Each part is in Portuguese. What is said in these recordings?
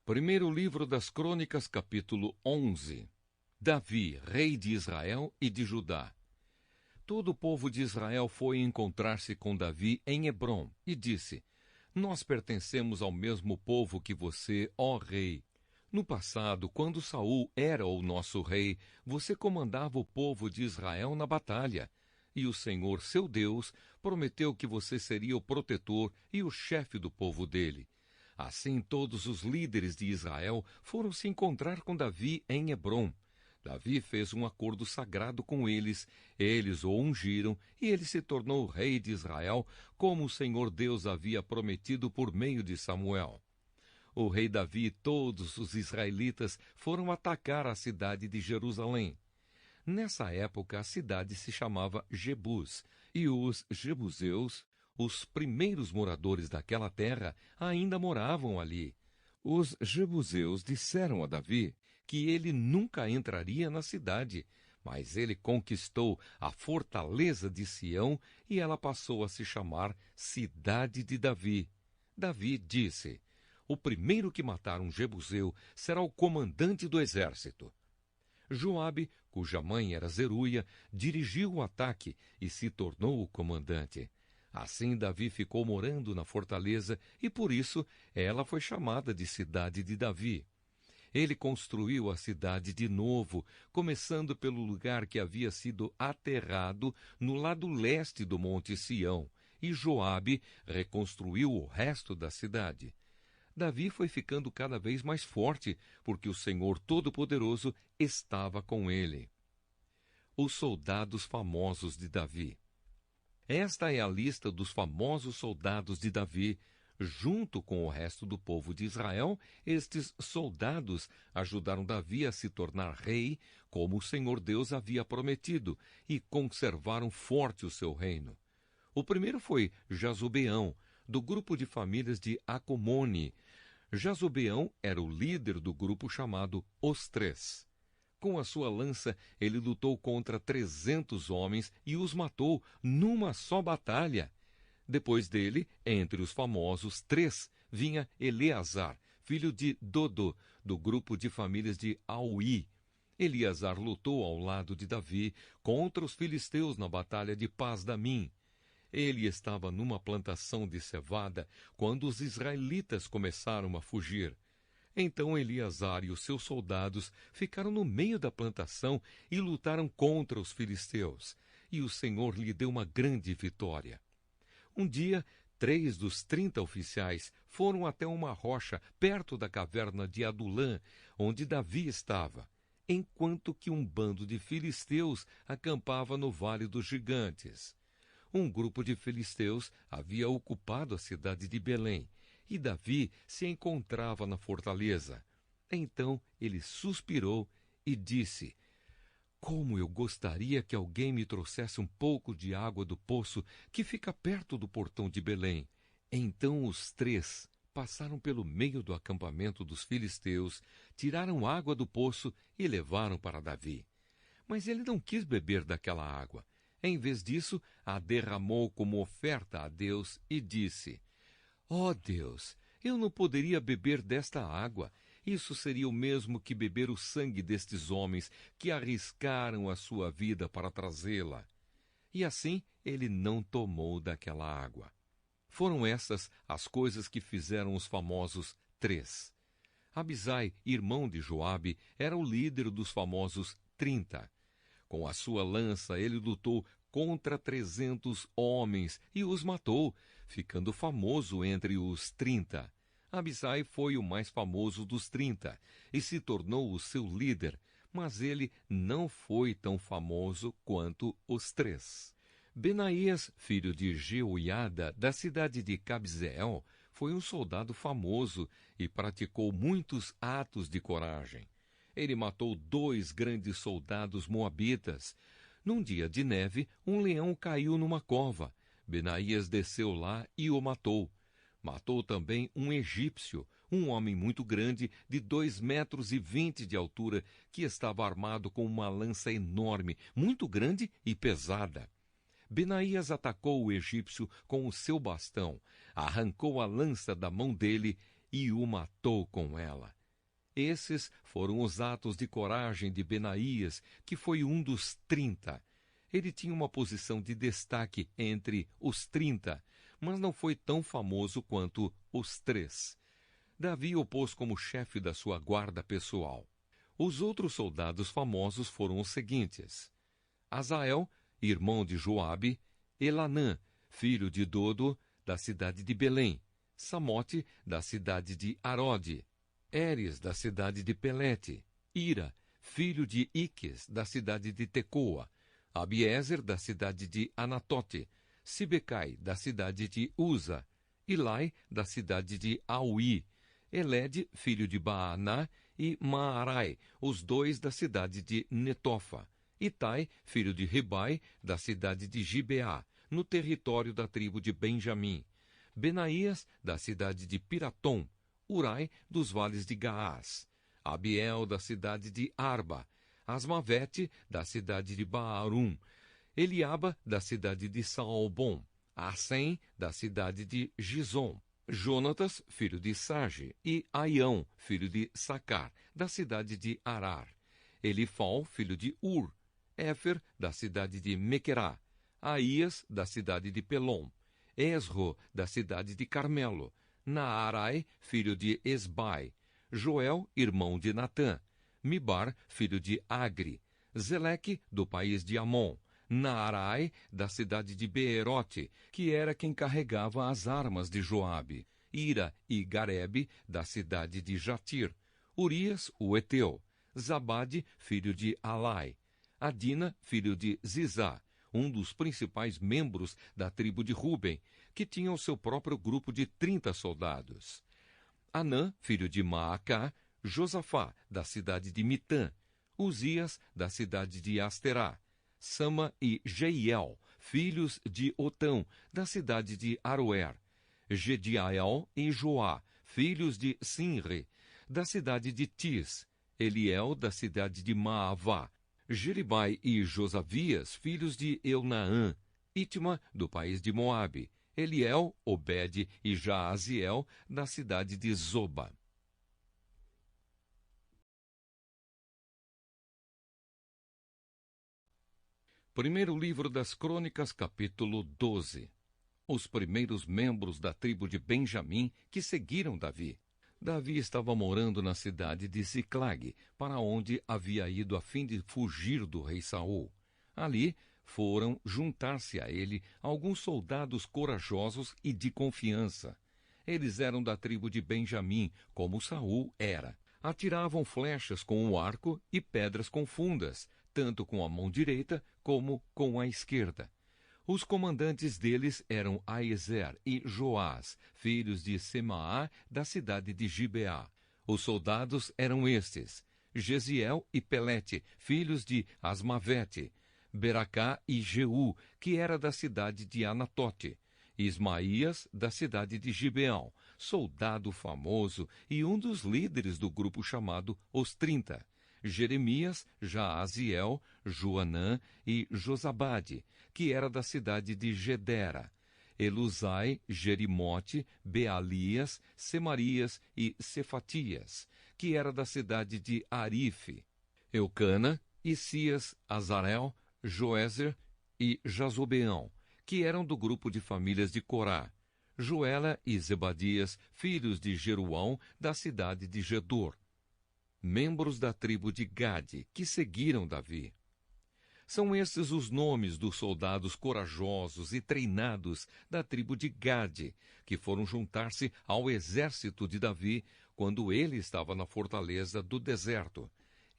Primeiro livro das Crônicas, capítulo 11. Davi, rei de Israel e de Judá. Todo o povo de Israel foi encontrar-se com Davi em Hebrom e disse: Nós pertencemos ao mesmo povo que você, ó rei. No passado, quando Saul era o nosso rei, você comandava o povo de Israel na batalha. E o Senhor, seu Deus, prometeu que você seria o protetor e o chefe do povo dele. Assim, todos os líderes de Israel foram se encontrar com Davi em Hebrom. Davi fez um acordo sagrado com eles o ungiram e ele se tornou rei de Israel, como o Senhor Deus havia prometido por meio de Samuel. O rei Davi e todos os israelitas foram atacar a cidade de Jerusalém. Nessa época, a cidade se chamava Jebus, e os jebuseus, os primeiros moradores daquela terra, ainda moravam ali. Os jebuseus disseram a Davi que ele nunca entraria na cidade, mas ele conquistou a fortaleza de Sião e ela passou a se chamar Cidade de Davi. Davi disse: O primeiro que matar um jebuseu será o comandante do exército. Joabe, cuja mãe era Zeruia, dirigiu o ataque e se tornou o comandante. Assim Davi ficou morando na fortaleza e por isso ela foi chamada de Cidade de Davi. Ele construiu a cidade de novo, começando pelo lugar que havia sido aterrado no lado leste do Monte Sião, e Joabe reconstruiu o resto da cidade. Davi foi ficando cada vez mais forte, porque o Senhor Todo-Poderoso estava com ele. Os soldados famosos de Davi. Esta é a lista dos famosos soldados de Davi. Junto com o resto do povo de Israel, estes soldados ajudaram Davi a se tornar rei, como o Senhor Deus havia prometido, e conservaram forte o seu reino. O primeiro foi Jazobeão, do grupo de famílias de Acomone. Jazobeão era o líder do grupo chamado Os Três. Com a sua lança, ele lutou contra 300 homens e os matou numa só batalha. Depois dele, entre os famosos três, vinha Eleazar, filho de Dodo, do grupo de famílias de Auí. Eleazar lutou ao lado de Davi contra os filisteus na batalha de Pas-damim. Ele estava numa plantação de cevada quando os israelitas começaram a fugir. Então Eleazar e os seus soldados ficaram no meio da plantação e lutaram contra os filisteus, e o Senhor lhe deu uma grande vitória. Um dia, 3 dos 30 oficiais foram até uma rocha perto da caverna de Adulã, onde Davi estava, enquanto que um bando de filisteus acampava no Vale dos Gigantes. Um grupo de filisteus havia ocupado a cidade de Belém, e Davi se encontrava na fortaleza. Então ele suspirou e disse: Como eu gostaria que alguém me trouxesse um pouco de água do poço que fica perto do portão de Belém. Então os três passaram pelo meio do acampamento dos filisteus, tiraram água do poço e levaram para Davi. Mas ele não quis beber daquela água. Em vez disso, a derramou como oferta a Deus e disse: Ó Deus, eu não poderia beber desta água. Isso seria o mesmo que beber o sangue destes homens que arriscaram a sua vida para trazê-la. E assim ele não tomou daquela água. Foram essas as coisas que fizeram os famosos três. Abisai, irmão de Joabe, era o líder dos famosos 30. Com a sua lança ele lutou contra 300 homens e os matou, ficando famoso entre os 30. Abisai foi o mais famoso dos 30 e se tornou o seu líder, mas ele não foi tão famoso quanto os três. Benaías, filho de Jeoiada, da cidade de Cabzeel, foi um soldado famoso e praticou muitos atos de coragem. Ele matou 2 grandes soldados moabitas. Num dia de neve, um leão caiu numa cova. Benaías desceu lá e o matou. Matou também um egípcio, um homem muito grande, de 2,20 metros de altura, que estava armado com uma lança enorme, muito grande e pesada. Benaías atacou o egípcio com o seu bastão, arrancou a lança da mão dele e o matou com ela. Esses foram os atos de coragem de Benaías, que foi um dos 30. Ele tinha uma posição de destaque entre os 30, mas não foi tão famoso quanto os 3. Davi o pôs como chefe da sua guarda pessoal. Os outros soldados famosos foram os seguintes: Azael, irmão de Joabe; Elanã, filho de Dodo, da cidade de Belém; Samote, da cidade de Arode; Eres, da cidade de Pelete; Ira, filho de Iques, da cidade de Tecoa; Abiezer, da cidade de Anatote; Sibecai, da cidade de Uza; Ilai, da cidade de Auí; Elede, filho de Baaná, e Maarai, os 2 da cidade de Netofa; Itai, filho de Ribai, da cidade de Gibeá, no território da tribo de Benjamim; Benaías, da cidade de Piratom; Urai, dos vales de Gaás; Abiel, da cidade de Arba; Asmavete, da cidade de Baarum; Eliaba, da cidade de Saalbom; Assem, da cidade de Gizom; Jonatas, filho de Sage; e Aião, filho de Sacar, da cidade de Arar; Elifal, filho de Ur; Éfer, da cidade de Mequerá; Aías, da cidade de Pelom; Esro, da cidade de Carmelo; Naarai, filho de Esbai; Joel, irmão de Natã; Mibar, filho de Agri; Zeleque, do país de Amon; Naarai, da cidade de Beerote, que era quem carregava as armas de Joabe; Ira e Garebe, da cidade de Jatir; Urias, o Eteu; Zabade, filho de Alai; Adina, filho de Zizá, um dos principais membros da tribo de Ruben, que tinha o seu próprio grupo de 30 soldados; Anã, filho de Maacá; Josafá, da cidade de Mitã; Uzias, da cidade de Asterá; Sama e Jeiel, filhos de Otão, da cidade de Aroer; Gediael e Joá, filhos de Sinre, da cidade de Tis; Eliel, da cidade de Maavá; Jeribai e Josavias, filhos de Eunaã; Itma, do país de Moabe; Eliel, Obed e Jaaziel, da cidade de Zoba. Primeiro livro das Crônicas, capítulo 12. Os primeiros membros da tribo de Benjamim que seguiram Davi. Davi estava morando na cidade de Ziclag, para onde havia ido a fim de fugir do rei Saul. Ali foram juntar-se a ele alguns soldados corajosos e de confiança. Eles eram da tribo de Benjamim, como Saul era. Atiravam flechas com o arco e pedras com fundas, tanto com a mão direita como com a esquerda. Os comandantes deles eram Aezer e Joás, filhos de Semaá, da cidade de Gibeá. Os soldados eram estes: Gesiel e Pelete, filhos de Asmavete; Beracá e Jeú, que era da cidade de Anatote; Ismaías, da cidade de Gibeão, soldado famoso e um dos líderes do grupo chamado Os 30. Jeremias, Jaaziel, Joanã e Josabade, que era da cidade de Gedera; Elusai, Jerimote, Bealias, Semarias e Cefatias, que era da cidade de Arife; Eucana, Isias, Azarel, Joézer e Jazobeão, que eram do grupo de famílias de Corá; Joela e Zebadias, filhos de Jeruão, da cidade de Gedor. Membros da tribo de Gade, que seguiram Davi. São estes os nomes dos soldados corajosos e treinados da tribo de Gade, que foram juntar-se ao exército de Davi quando ele estava na fortaleza do deserto.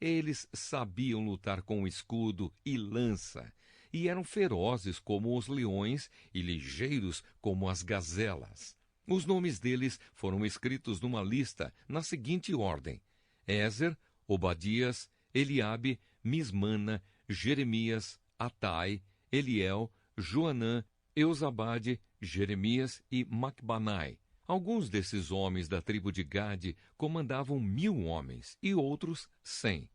Eles sabiam lutar com escudo e lança, e eram ferozes como os leões e ligeiros como as gazelas. Os nomes deles foram escritos numa lista na seguinte ordem: Ézer, Obadias, Eliabe, Mismana, Jeremias, Atai, Eliel, Joanã, Eusabade, Jeremias e Macbanai. Alguns desses homens da tribo de Gade comandavam 1000 homens e outros 100.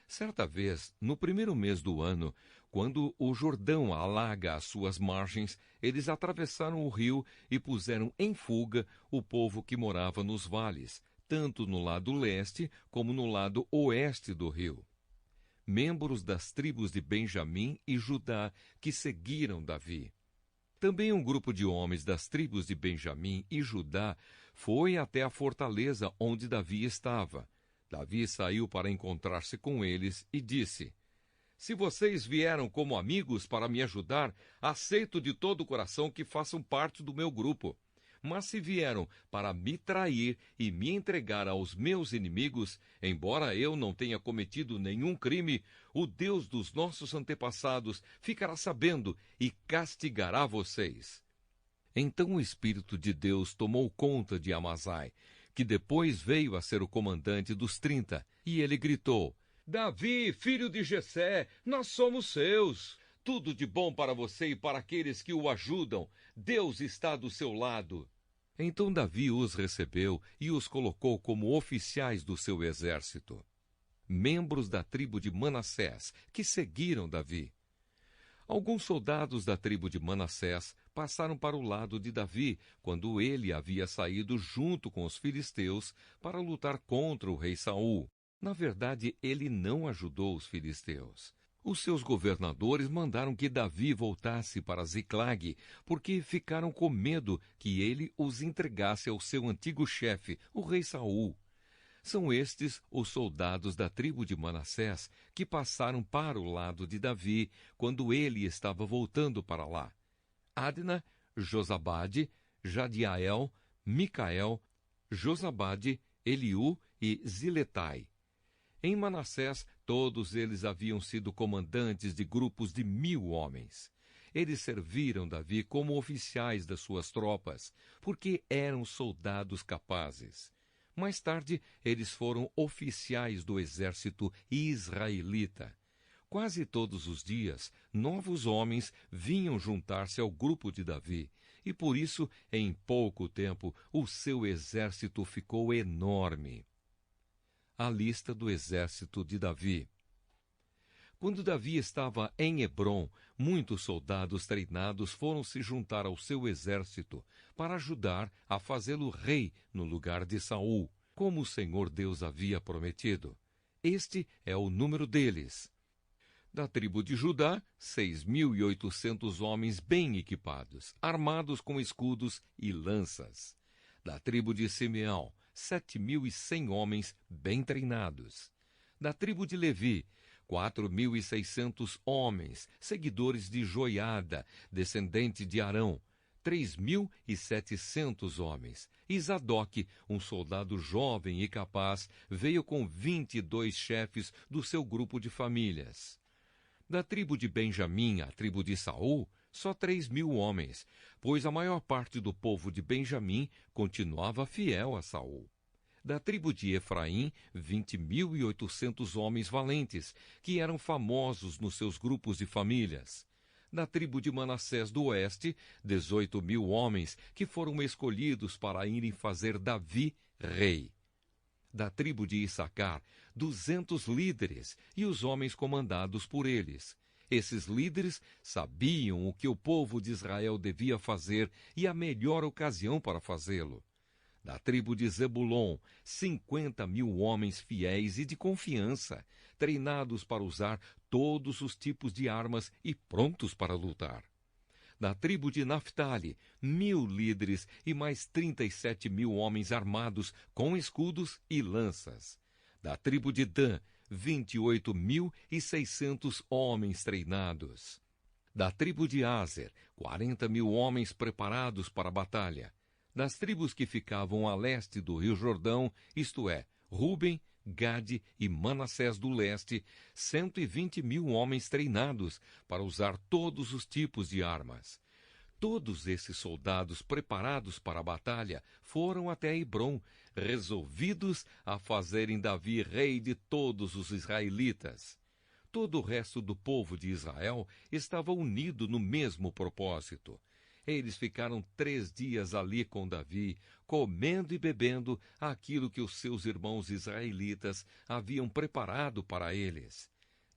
Certa vez, no primeiro mês do ano, quando o Jordão alaga as suas margens, eles atravessaram o rio e puseram em fuga o povo que morava nos vales, tanto no lado leste como no lado oeste do rio. Membros das tribos de Benjamim e Judá que seguiram Davi. Também um grupo de homens das tribos de Benjamim e Judá foi até a fortaleza onde Davi estava. Davi saiu para encontrar-se com eles e disse: Se vocês vieram como amigos para me ajudar, aceito de todo o coração que façam parte do meu grupo. Mas se vieram para me trair e me entregar aos meus inimigos, embora eu não tenha cometido nenhum crime, o Deus dos nossos antepassados ficará sabendo e castigará vocês. Então o Espírito de Deus tomou conta de Amazai, que depois veio a ser o comandante dos 30, e ele gritou: Davi, filho de Jessé, nós somos seus. Tudo de bom para você e para aqueles que o ajudam. Deus está do seu lado. Então Davi os recebeu e os colocou como oficiais do seu exército. Membros da tribo de Manassés, que seguiram Davi. Alguns soldados da tribo de Manassés passaram para o lado de Davi, quando ele havia saído junto com os filisteus para lutar contra o rei Saul. Na verdade, ele não ajudou os filisteus. Os seus governadores mandaram que Davi voltasse para Ziclag, porque ficaram com medo que ele os entregasse ao seu antigo chefe, o rei Saul. São estes os soldados da tribo de Manassés que passaram para o lado de Davi quando ele estava voltando para lá: Adna, Josabade, Jadiael, Micael, Josabade, Eliú e Ziletai. Em Manassés, todos eles haviam sido comandantes de grupos de 1000 homens. Eles serviram Davi como oficiais das suas tropas, porque eram soldados capazes. Mais tarde, eles foram oficiais do exército israelita. Quase todos os dias, novos homens vinham juntar-se ao grupo de Davi, e por isso, em pouco tempo, o seu exército ficou enorme. A lista do exército de Davi. Quando Davi estava em Hebrom, muitos soldados treinados foram se juntar ao seu exército para ajudar a fazê-lo rei no lugar de Saul, como o Senhor Deus havia prometido. Este é o número deles. Da tribo de Judá, 6.800 homens bem equipados, armados com escudos e lanças. Da tribo de Simeão, 7.100 homens bem treinados. Da tribo de Levi, 4.600 homens, seguidores de Joiada, descendente de Arão, 3.700 homens. E Zadok, um soldado jovem e capaz, veio com 22 chefes do seu grupo de famílias. Da tribo de Benjamim, a tribo de Saul, só 3.000 homens, pois a maior parte do povo de Benjamim continuava fiel a Saul. Da tribo de Efraim, 20.800 homens valentes, que eram famosos nos seus grupos de famílias. Da tribo de Manassés do Oeste, 18.000 homens, que foram escolhidos para irem fazer Davi rei. Da tribo de Issacar, 200 líderes e os homens comandados por eles. Esses líderes sabiam o que o povo de Israel devia fazer e a melhor ocasião para fazê-lo. Da tribo de Zebulon, 50.000 homens fiéis e de confiança, treinados para usar todos os tipos de armas e prontos para lutar. Da tribo de Naftali, 1.000 líderes e mais 37.000 homens armados com escudos e lanças. Da tribo de Dan, 28.600 homens treinados. Da tribo de Aser, 40.000 homens preparados para a batalha. Das tribos que ficavam a leste do Rio Jordão, isto é, Ruben, Gade e Manassés do leste, 120.000 homens treinados para usar todos os tipos de armas. Todos esses soldados preparados para a batalha foram até Hebrom, resolvidos a fazerem Davi rei de todos os israelitas. Todo o resto do povo de Israel estava unido no mesmo propósito. Eles ficaram 3 dias ali com Davi, comendo e bebendo aquilo que os seus irmãos israelitas haviam preparado para eles.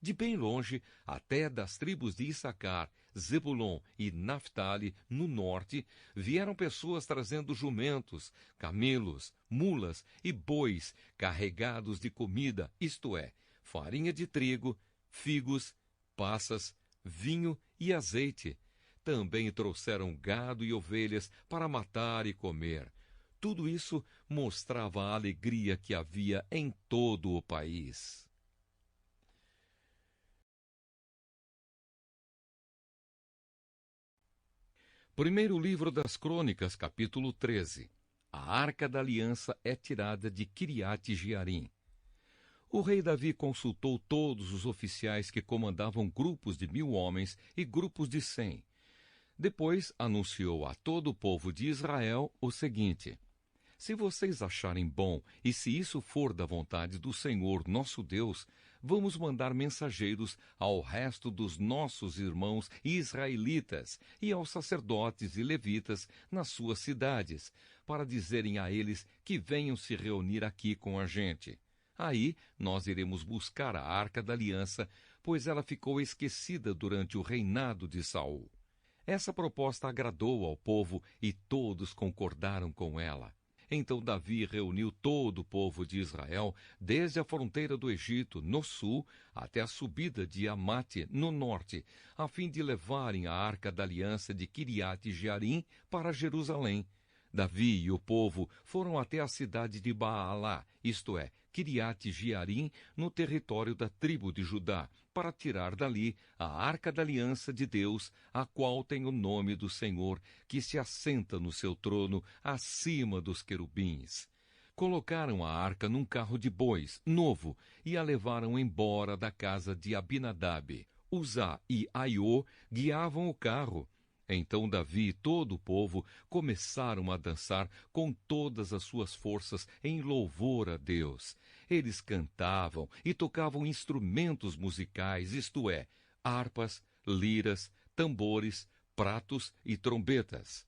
De bem longe, até das tribos de Issacar, Zebulon e Naftali, no norte, vieram pessoas trazendo jumentos, camelos, mulas e bois carregados de comida, isto é, farinha de trigo, figos, passas, vinho e azeite. Também trouxeram gado e ovelhas para matar e comer. Tudo isso mostrava a alegria que havia em todo o país. Primeiro livro das Crônicas, capítulo 13. A Arca da Aliança é tirada de Quiriate-Jearim. O rei Davi consultou todos os oficiais que comandavam grupos de 1000 homens e grupos de 100. Depois anunciou a todo o povo de Israel o seguinte: se vocês acharem bom, e se isso for da vontade do Senhor nosso Deus, vamos mandar mensageiros ao resto dos nossos irmãos israelitas e aos sacerdotes e levitas nas suas cidades, para dizerem a eles que venham se reunir aqui com a gente. Aí nós iremos buscar a Arca da Aliança, pois ela ficou esquecida durante o reinado de Saul. Essa proposta agradou ao povo e todos concordaram com ela. Então Davi reuniu todo o povo de Israel, desde a fronteira do Egito, no sul, até a subida de Amate, no norte, a fim de levarem a Arca da Aliança de Quiriate-Jearim para Jerusalém. Davi e o povo foram até a cidade de Baalá, isto é, Quiriate-Jearim, no território da tribo de Judá, para tirar dali a Arca da Aliança de Deus, a qual tem o nome do Senhor, que se assenta no seu trono acima dos querubins. Colocaram a arca num carro de bois, novo, e a levaram embora da casa de Abinadab. Uzá e Aiô guiavam o carro. Então Davi e todo o povo começaram a dançar com todas as suas forças em louvor a Deus. Eles cantavam e tocavam instrumentos musicais, isto é, harpas, liras, tambores, pratos e trombetas.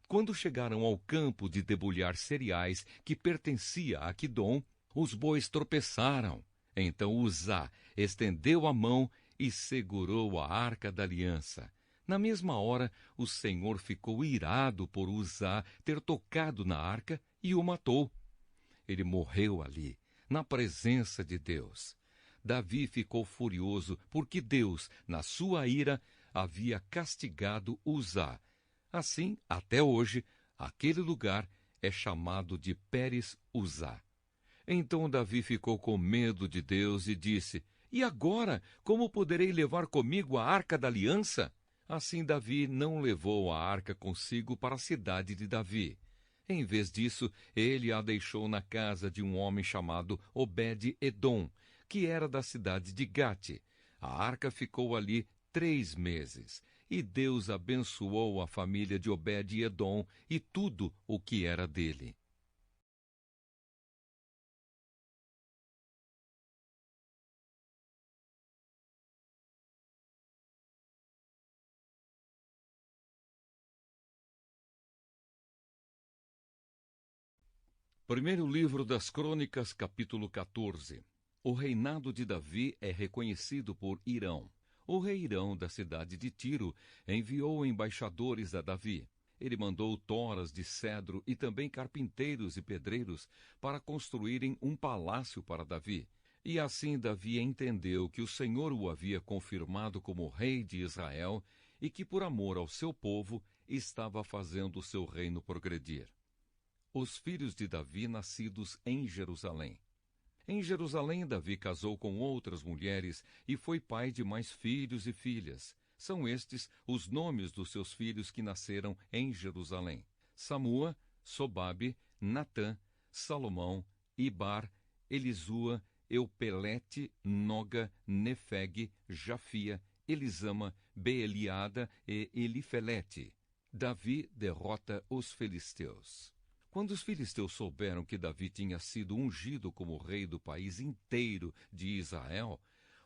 Quando chegaram ao campo de debulhar cereais que pertencia a Quidom, os bois tropeçaram. Então Uzá estendeu a mão e segurou a Arca da Aliança. Na mesma hora, o Senhor ficou irado por Uzá ter tocado na arca e o matou. Ele morreu ali, na presença de Deus. Davi ficou furioso porque Deus, na sua ira, havia castigado Uzá. Assim, até hoje, aquele lugar é chamado de Pérez Uzá. Então Davi ficou com medo de Deus e disse: e agora, como poderei levar comigo a Arca da Aliança? Assim Davi não levou a arca consigo para a cidade de Davi. Em vez disso, ele a deixou na casa de um homem chamado Obed-Edom, que era da cidade de Gate. A arca ficou ali 3 meses, e Deus abençoou a família de Obed-Edom e tudo o que era dele. Primeiro livro das Crônicas, capítulo 14. O reinado de Davi é reconhecido por Hirão. O rei Hirão, da cidade de Tiro, enviou embaixadores a Davi. Ele mandou toras de cedro e também carpinteiros e pedreiros para construírem um palácio para Davi. E assim Davi entendeu que o Senhor o havia confirmado como rei de Israel e que, por amor ao seu povo, estava fazendo o seu reino progredir. Os filhos de Davi nascidos em Jerusalém. Em Jerusalém, Davi casou com outras mulheres e foi pai de mais filhos e filhas. São estes os nomes dos seus filhos que nasceram em Jerusalém: Samua, Sobabe, Natã, Salomão, Ibar, Elisua, Eupelete, Noga, Nefeg, Jafia, Elisama, Beeliada e Elifelete. Davi derrota os filisteus. Quando os filisteus souberam que Davi tinha sido ungido como rei do país inteiro de Israel,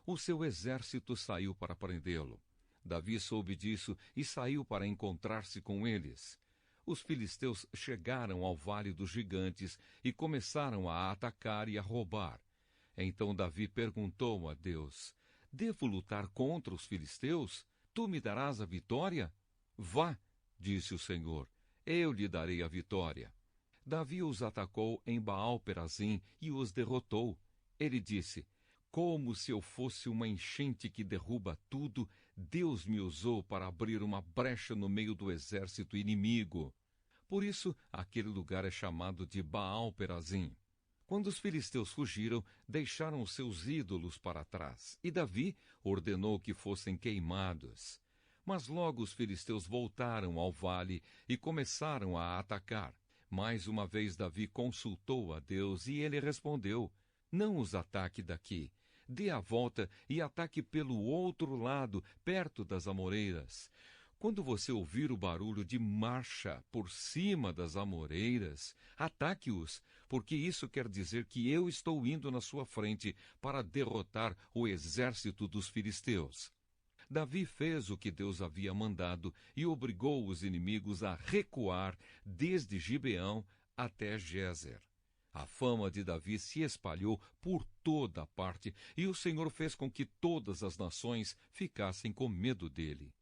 o seu exército saiu para prendê-lo. Davi soube disso e saiu para encontrar-se com eles. Os filisteus chegaram ao Vale dos Gigantes e começaram a atacar e a roubar. Então Davi perguntou a Deus: devo lutar contra os filisteus? Tu me darás a vitória? Vá, disse o Senhor, eu lhe darei a vitória. Davi os atacou em Baal-Perazim e os derrotou. Ele disse: como se eu fosse uma enchente que derruba tudo, Deus me usou para abrir uma brecha no meio do exército inimigo. Por isso, aquele lugar é chamado de Baal-Perazim. Quando os filisteus fugiram, deixaram os seus ídolos para trás, e Davi ordenou que fossem queimados. Mas logo os filisteus voltaram ao vale e começaram a atacar. Mais uma vez Davi consultou a Deus e ele respondeu: não os ataque daqui. Dê a volta e ataque pelo outro lado, perto das amoreiras. Quando você ouvir o barulho de marcha por cima das amoreiras, ataque-os, porque isso quer dizer que eu estou indo na sua frente para derrotar o exército dos filisteus. Davi fez o que Deus havia mandado e obrigou os inimigos a recuar desde Gibeão até Gézer. A fama de Davi se espalhou por toda a parte e o Senhor fez com que todas as nações ficassem com medo dele.